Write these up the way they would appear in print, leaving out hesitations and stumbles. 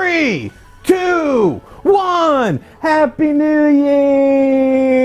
3, 2, 1. Happy New Year!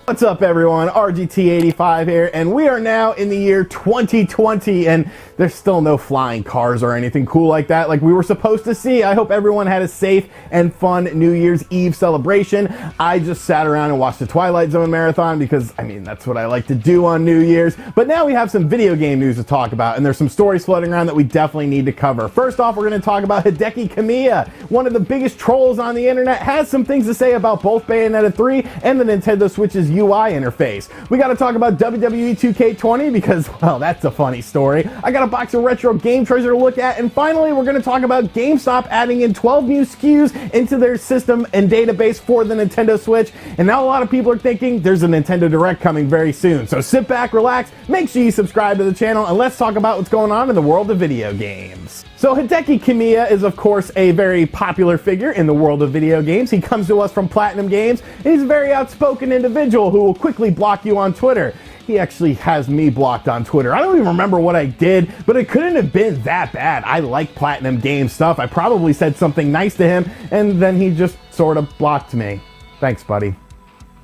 What's up, everyone? RGT85 here, and we are now in the year 2020, and there's still no flying cars or anything cool like that like we were supposed to see. I hope everyone had a safe and fun New Year's Eve celebration. I just sat around and watched the Twilight Zone marathon because, I mean, that's what I like to do on New Year's. But now we have some video game news to talk about, and there's some stories floating around that we definitely need to cover. First off, we're going to talk about Hideki Kamiya. One of the biggest trolls on the internet has some things to say about both Bayonetta 3 and the Nintendo Switch's UI interface. We got to talk about WWE 2K20 because, well, that's a funny story. I got a box of retro game treasure to look at, and finally we're going to talk about GameStop adding in 12 new SKUs into their system and database for the Nintendo Switch. And now a lot of people are thinking there's a Nintendo Direct coming very soon. So sit back, relax, make sure you subscribe to the channel, and let's talk about what's going on in the world of video games. So Hideki Kamiya is, of course, a very popular figure in the world of video games. He comes to us from Platinum Games, and he's a very outspoken individual who will quickly block you on Twitter. He actually has me blocked on Twitter. I don't even remember what I did, but it couldn't have been that bad. I like Platinum Games stuff. I probably said something nice to him, and then he just sort of blocked me. Thanks, buddy.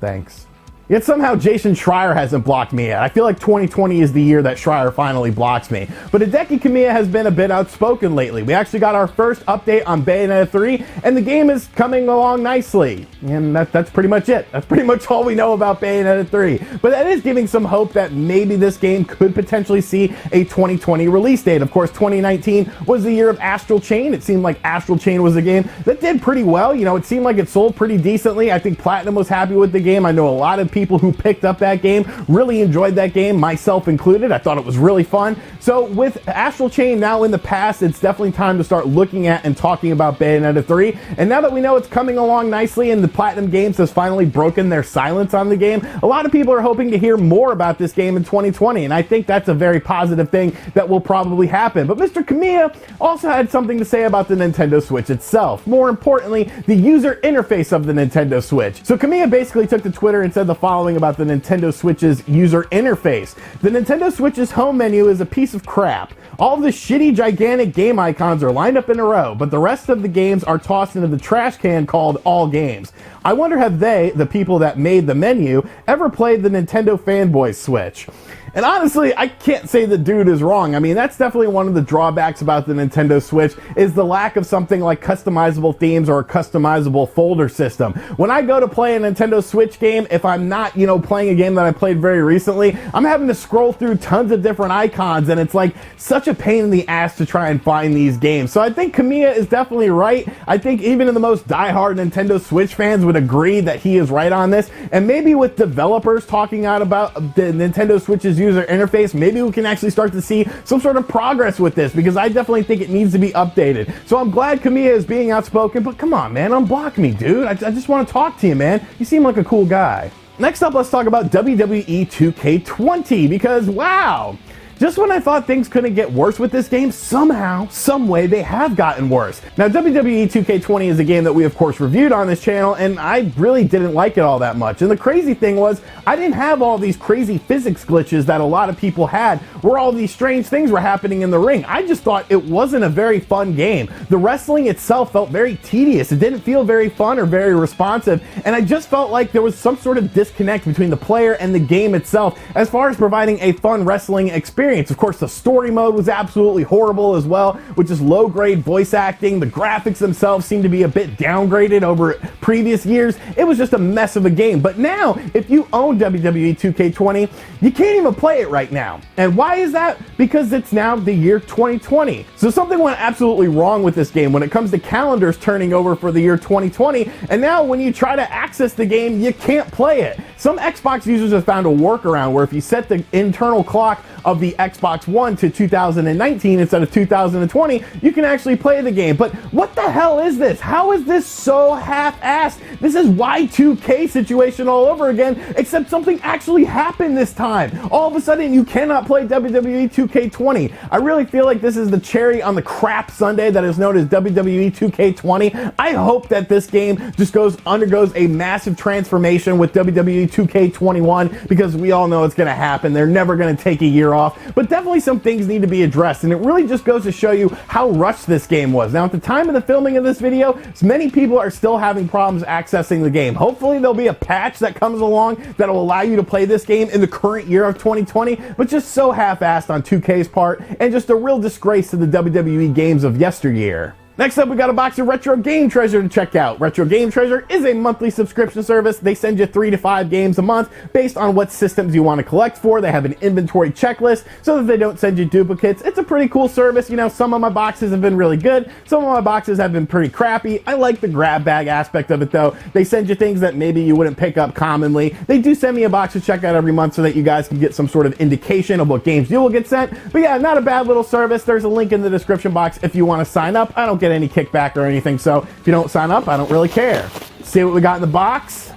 Thanks. Yet somehow Jason Schreier hasn't blocked me yet. I feel like 2020 is the year that Schreier finally blocks me. But Hideki Kamiya has been a bit outspoken lately. We actually got our first update on Bayonetta 3, and the game is coming along nicely. And that's pretty much it. That's pretty much all we know about Bayonetta 3. But that is giving some hope that maybe this game could potentially see a 2020 release date. Of course, 2019 was the year of Astral Chain. It seemed like Astral Chain was a game that did pretty well. You know, it seemed like it sold pretty decently. I think Platinum was happy with the game. I know a lot of people who picked up that game really enjoyed that game, myself included. I thought it was really fun. So with Astral Chain now in the past, it's definitely time to start looking at and talking about Bayonetta 3. And now that we know it's coming along nicely and the Platinum Games has finally broken their silence on the game, a lot of people are hoping to hear more about this game in 2020. And I think that's a very positive thing that will probably happen. But Mr. Kamiya also had something to say about the Nintendo Switch itself. More importantly, the user interface of the Nintendo Switch. So Kamiya basically took to Twitter and said the following about the Nintendo Switch's user interface. The Nintendo Switch's home menu is a piece of crap. All of the shitty, gigantic game icons are lined up in a row, but the rest of the games are tossed into the trash can called All Games. I wonder have they, the people that made the menu, ever played the Nintendo Fanboy Switch? And honestly, I can't say the dude is wrong. I mean, that's definitely one of the drawbacks about the Nintendo Switch is the lack of something like customizable themes or a customizable folder system. When I go to play a Nintendo Switch game, if I'm not, you know, playing a game that I played very recently, I'm having to scroll through tons of different icons, and it's like such a pain in the ass to try and find these games. So I think Kamiya is definitely right. I think even in the most diehard Nintendo Switch fans would agree that he is right on this. And maybe with developers talking out about the Nintendo Switch's user interface, maybe we can actually start to see some sort of progress with this, because I definitely think it needs to be updated. So I'm glad Kamiya is being outspoken, but come on, man, unblock me, dude. I just want to talk to you, man. You seem like a cool guy. Next up, let's talk about WWE 2K20, because wow, just when I thought things couldn't get worse with this game, somehow, some way, they have gotten worse. Now, WWE 2K20 is a game that we, of course, reviewed on this channel, and I really didn't like it all that much. And the crazy thing was, I didn't have all these crazy physics glitches that a lot of people had, where all these strange things were happening in the ring. I just thought it wasn't a very fun game. The wrestling itself felt very tedious. It didn't feel very fun or very responsive, and I just felt like there was some sort of disconnect between the player and the game itself as far as providing a fun wrestling experience. Of course, the story mode was absolutely horrible as well, with just low-grade voice acting. The graphics themselves seemed to be a bit downgraded over previous years. It was just a mess of a game. But now, if you own WWE 2K20, you can't even play it right now. And why is that? Because it's now the year 2020. So something went absolutely wrong with this game when it comes to calendars turning over for the year 2020. And now when you try to access the game, you can't play it. Some Xbox users have found a workaround where if you set the internal clock of the Xbox One to 2019 instead of 2020, you can actually play the game. But what the hell is this? How is this so half-assed? This is Y2K situation all over again, except something actually happened this time. All of a sudden, you cannot play WWE 2K20. I really feel like this is the cherry on the crap sundae that is known as WWE 2K20. I hope that this game just undergoes a massive transformation with WWE WWE 2K21 because we all know it's going to happen. They're never going to take a year off, but definitely some things need to be addressed, and it really just goes to show you how rushed this game was. Now, at the time of the filming of this video, many people are still having problems accessing the game. Hopefully, there'll be a patch that comes along that'll allow you to play this game in the current year of 2020, but just so half-assed on 2K's part, and just a real disgrace to the WWE games of yesteryear. Next up, we got a box of Retro Game Treasure to check out. Retro Game Treasure is a monthly subscription service. They send you 3 to 5 games a month based on what systems you want to collect for. They have an inventory checklist so that they don't send you duplicates. It's a pretty cool service. You know, some of my boxes have been really good. Some of my boxes have been pretty crappy. I like the grab bag aspect of it, though. They send you things that maybe you wouldn't pick up commonly. They do send me a box to check out every month so that you guys can get some sort of indication of what games you will get sent. But yeah, not a bad little service. There's a link in the description box if you want to sign up. I don't get any kickback or anything, so if you don't sign up, I don't really care. See what we got in the box?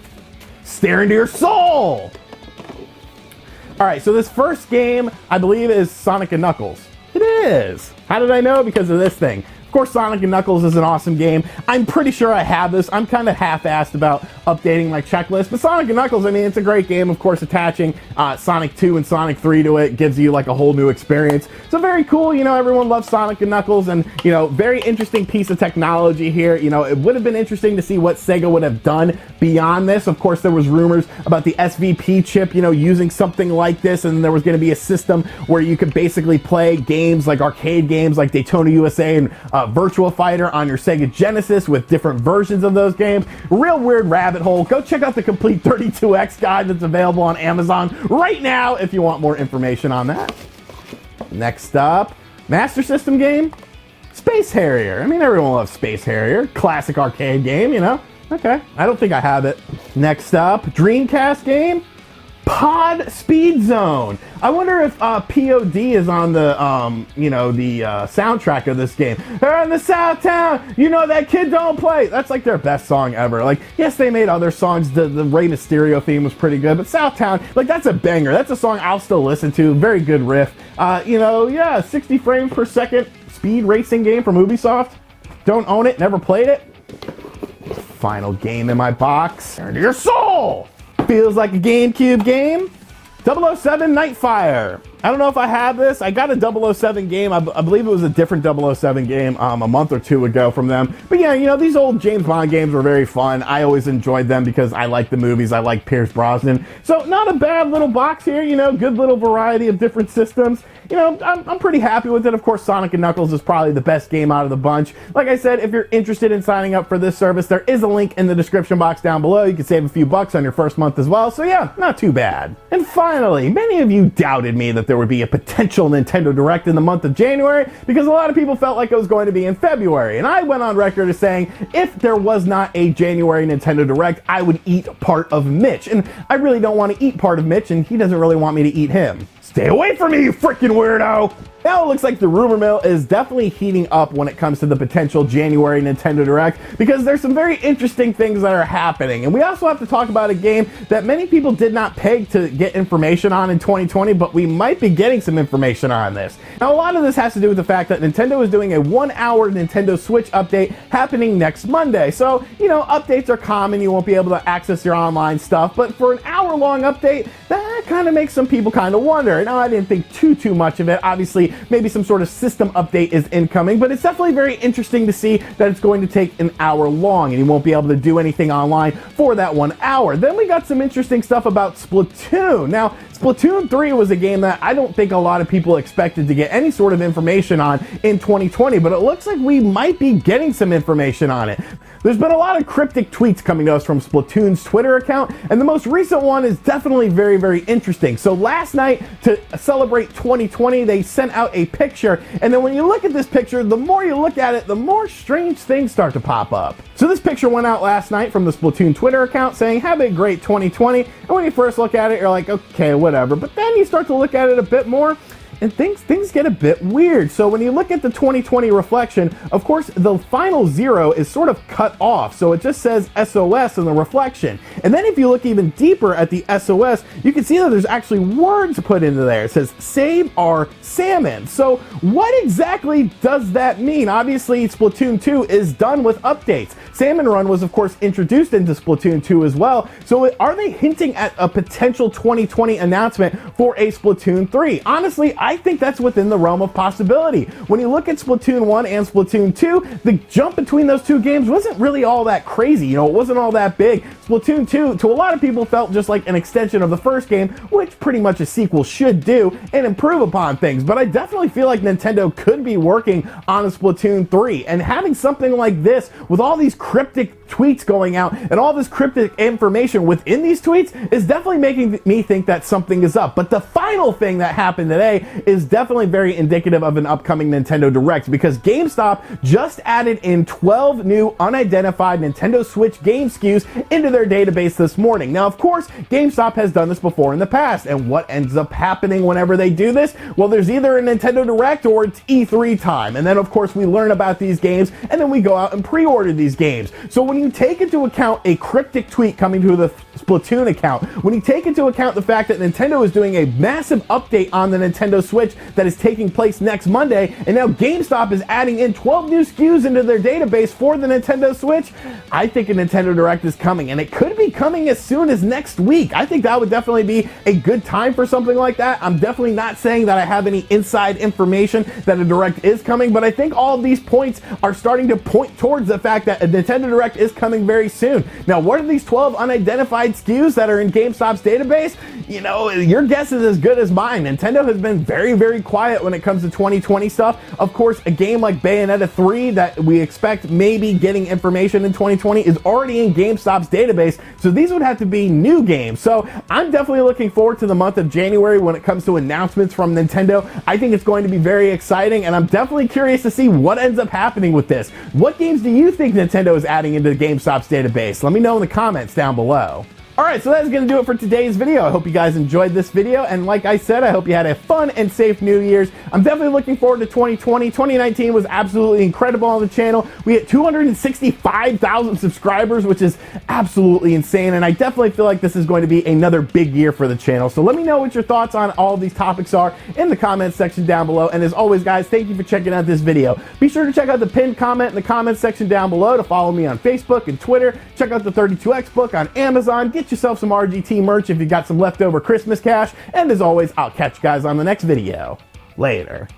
Stare into your soul! Alright, so this first game, I believe, is Sonic and Knuckles. It is! How did I know? Because of this thing. Of course, Sonic and Knuckles is an awesome game. I'm pretty sure I have this. I'm kind of half-assed about updating my checklist, but Sonic and Knuckles, I mean, it's a great game. Of course, attaching Sonic 2 and Sonic 3 to it gives you like a whole new experience. So very cool. You know, everyone loves Sonic and Knuckles, and, you know, very interesting piece of technology here. You know, it would have been interesting to see what Sega would have done beyond this. Of course, there was rumors about the SVP chip, you know, using something like this, and there was going to be a system where you could basically play games like arcade games like Daytona USA and Virtua Fighter on your Sega Genesis with different versions of those games. Real weird rabbit hole. Go check out the complete 32X guide that's available on Amazon right now if you want more information on that. Next up, Master System game, Space Harrier. I mean, everyone loves Space Harrier. Classic arcade game, you know? Okay, I don't think I have it. Next up, Dreamcast game, Pod Speed Zone. I wonder if POD is on the, you know, the soundtrack of this game. They're in the South Town, you know that kid don't play. That's like their best song ever. Like, yes, they made other songs. The Rey Mysterio theme was pretty good, but South Town, like, that's a banger. That's a song I'll still listen to. Very good riff. You know, yeah, 60 frames per second speed racing game from Ubisoft. Don't own it, never played it. Final game in my box. Turn to your soul! Feels like a GameCube game. 007 Nightfire. I don't know if I have this. I got a 007 game. I believe it was a different 007 game a month or two ago from them. But yeah, you know, these old James Bond games were very fun. I always enjoyed them because I like the movies. I like Pierce Brosnan. So not a bad little box here, you know, good little variety of different systems. You know, I'm pretty happy with it. Of course, Sonic and Knuckles is probably the best game out of the bunch. Like I said, if you're interested in signing up for this service, there is a link in the description box down below. You can save a few bucks on your first month as well. So yeah, not too bad. And finally, many of you doubted me that there would be a potential Nintendo Direct in the month of January because a lot of people felt like it was going to be in February. And I went on record as saying if there was not a January Nintendo Direct, I would eat part of Mitch. And I really don't want to eat part of Mitch, and he doesn't really want me to eat him. Stay away from me, you freaking weirdo! Now it looks like the rumor mill is definitely heating up when it comes to the potential January Nintendo Direct because there's some very interesting things that are happening. And we also have to talk about a game that many people did not peg to get information on in 2020, but we might be getting some information on this. Now, a lot of this has to do with the fact that Nintendo is doing a 1-hour Nintendo Switch update happening next Monday. So, you know, updates are common. You won't be able to access your online stuff, but for an hour-long update, that kind of makes some people kind of wonder. Now, I didn't think too much of it. Obviously, maybe some sort of system update is incoming, but it's definitely very interesting to see that it's going to take an hour long and you won't be able to do anything online for that 1 hour. Then we got some interesting stuff about Splatoon. Now, Splatoon 3 was a game that I don't think a lot of people expected to get any sort of information on in 2020, but it looks like we might be getting some information on it. There's been a lot of cryptic tweets coming to us from Splatoon's Twitter account, and the most recent one is definitely very interesting. So last night, to celebrate 2020, they sent out a picture, and then when you look at this picture, the more you look at it, the more strange things start to pop up. So this picture went out last night from the Splatoon Twitter account saying, have a great 2020, and when you first look at it, you're like, okay, whatever. But then you start to look at it a bit more, and things get a bit weird. So when you look at the 2020 reflection, of course, the final 0 is sort of cut off. So it just says SOS in the reflection. And then if you look even deeper at the SOS, you can see that there's actually words put into there. It says, save our salmon. So what exactly does that mean? Obviously, Splatoon 2 is done with updates. Salmon Run was, of course, introduced into Splatoon 2 as well. So are they hinting at a potential 2020 announcement for a Splatoon 3? Honestly, I think that's within the realm of possibility. When you look at Splatoon 1 and Splatoon 2, the jump between those two games wasn't really all that crazy. It wasn't all that big. Splatoon 2, to a lot of people, felt just like an extension of the first game, which pretty much a sequel should do and improve upon things. But I definitely feel like Nintendo could be working on a Splatoon 3, and having something like this with all these cryptic tweets going out and all this cryptic information within these tweets is definitely making me think that something is up. But the final thing that happened today is definitely very indicative of an upcoming Nintendo Direct, because GameStop just added in 12 new unidentified Nintendo Switch game SKUs into their database this morning. Now, of course, GameStop has done this before in the past, and what ends up happening whenever they do this? Well, there's either a Nintendo Direct or it's E3 time, and then of course we learn about these games and then we go out and pre-order these games. So when you take into account a cryptic tweet coming to the Splatoon account, when you take into account the fact that Nintendo is doing a massive update on the Nintendo Switch that is taking place next Monday, and now GameStop is adding in 12 new SKUs into their database for the Nintendo Switch, I think a Nintendo Direct is coming, and it could be coming as soon as next week. I think that would definitely be a good time for something like that. I'm definitely not saying that I have any inside information that a Direct is coming, but I think all of these points are starting to point towards the fact that a Nintendo Direct is coming very soon. Now, what are these 12 unidentified SKUs that are in GameStop's database? Your guess is as good as mine. Nintendo has been very, very quiet when it comes to 2020 stuff. Of course, a game like Bayonetta 3 that we expect maybe getting information in 2020 is already in GameStop's database, so these would have to be new games. So I'm definitely looking forward to the month of January when it comes to announcements from Nintendo. I think it's going to be very exciting, and I'm definitely curious to see what ends up happening with this. What games do you think Nintendo is adding into GameStop's database? Let me know in the comments down below. Alright, so that's going to do it for today's video. I hope you guys enjoyed this video, and like I said, I hope you had a fun and safe New Year's. I'm definitely looking forward to 2020. 2019 was absolutely incredible on the channel. We hit 265,000 subscribers, which is absolutely insane, and I definitely feel like this is going to be another big year for the channel. So let me know what your thoughts on all of these topics are in the comments section down below, and as always, guys, thank you for checking out this video. Be sure to check out the pinned comment in the comments section down below, to follow me on Facebook and Twitter. Check out the 32X book on Amazon. Get yourself some RGT merch if you got some leftover Christmas cash, and as always, I'll catch you guys on the next video. Later.